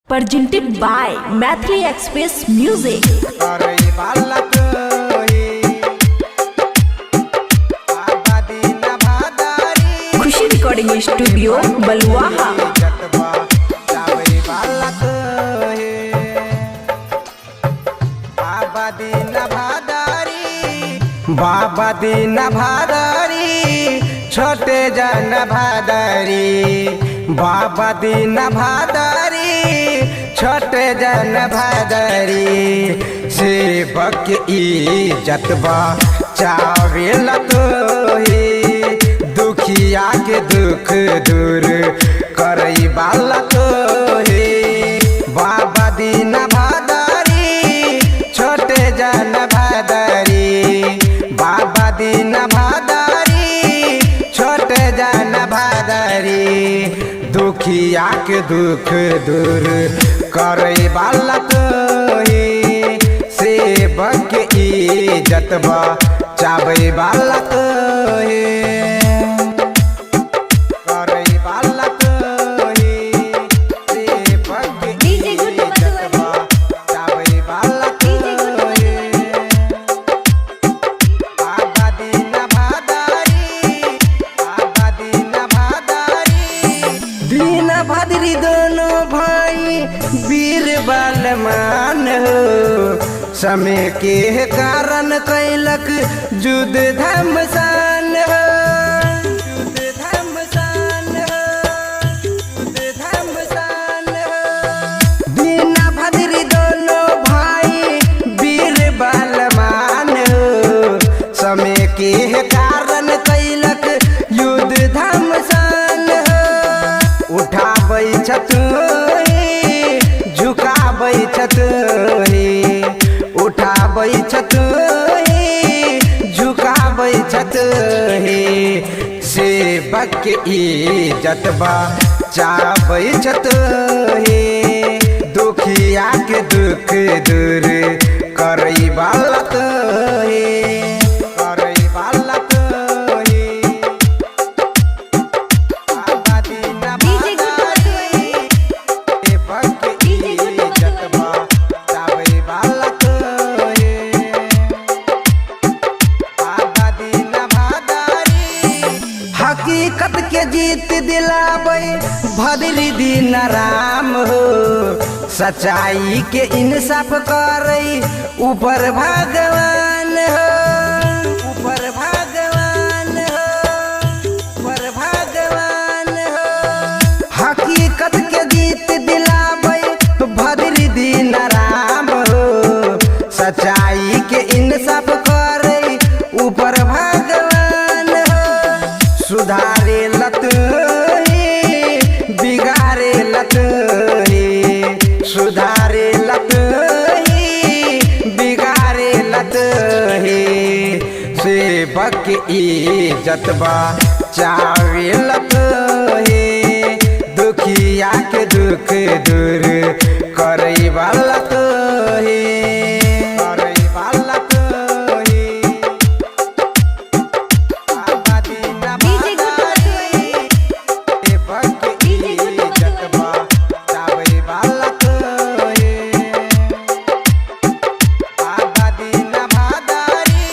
Presented by Mathri Express Music. Khushi recording studio Baluaha. बाबा दीन भादारी छोटे जन भादारी, बाबा दीन भादारी छोटे जन भादारी, सेवक इज्जत बचावेल तोही, दुखिया के दुख दूर करई बाला तोही। बाबा दीन भादारी छोटे जन भादारी, बाबा दीन भादारी छोटे जन भादारी, दुखिया के दुख दूर करे बाला तोही, सेवक इज्जत बचावे बाला तोही, करे बाला तोही, सेवक इज्जत बचावे बाला तोही। बाबा दीन भादारी, बाबा दीन भादारी, दीन भादरी दोनों भाई वीर बलवान हो, समय के कारण कैलक युद्ध घमसान हो, युद्ध घमसान हो, युद्ध घमसान हो। दीन भादरी दोनों भाई वीर बलवान हो, समय के कारण कैलक युद्ध घमसान हो। उठाबै छतुही झुकाबै छतुही, उठाबै छतुही झुकाबै छतुही, सेवक इज्जत बचाबै छतुही, दुखिया के दुख दूर करई बाला तोही, करई बाला तोही। बाबा दीन भादारी सेवक इज्जत बचावे बाला तोही। बाबा दीन भादारी हकीकत के जीत दिलावे भदरी दीन राम हो, सच्चाई के इंसाफ करई ऊपर भगवान हो, ऊपर भगवान हो, ऊपर भगवान हो। हकीकत के जीत दिलावे भदरी दीन राम हो, सच्चाई के इंसाफ करई ऊपर भगवान हो। सुधारे लतोही बिगाड़े लतोही, सुधारे लतोही बिगाड़े लतोही, सेवक इज्जत बचावे लतोही, दुखिया के दुख दूर करई बाला तोही, करई बाला तोही। बाबा दीन भादारी सेवक इज्जत बचावे बाला तोही। बाबा दीन भादारी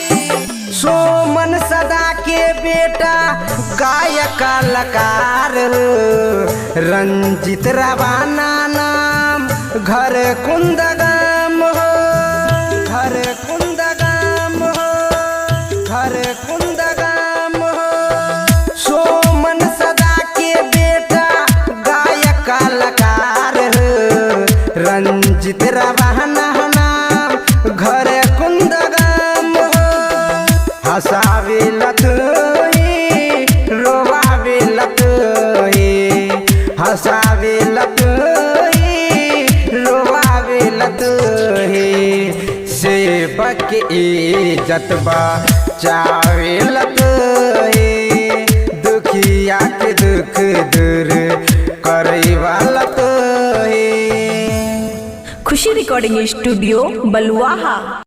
सोमन सदा के बेटा गायक कलाकार हो, रंजित रवाना नाम घर कुंदगाम हो, घर कुंदगाम हो, घर कुंदगाम हो। सोमन सदा के बेटा गायक कलाकार हो, रंजित रवाना नाम घर कुंदगाम हो। हंसावे लतोही रोवावे लतोही, हंसावे लतोही रोवावे लतोही, सेवक इज्जत बचावे लतोही, दुखिया के दुख दूर करई बाला तोही। खुशी रिकॉर्डिंग स्टूडियो बलुआहा।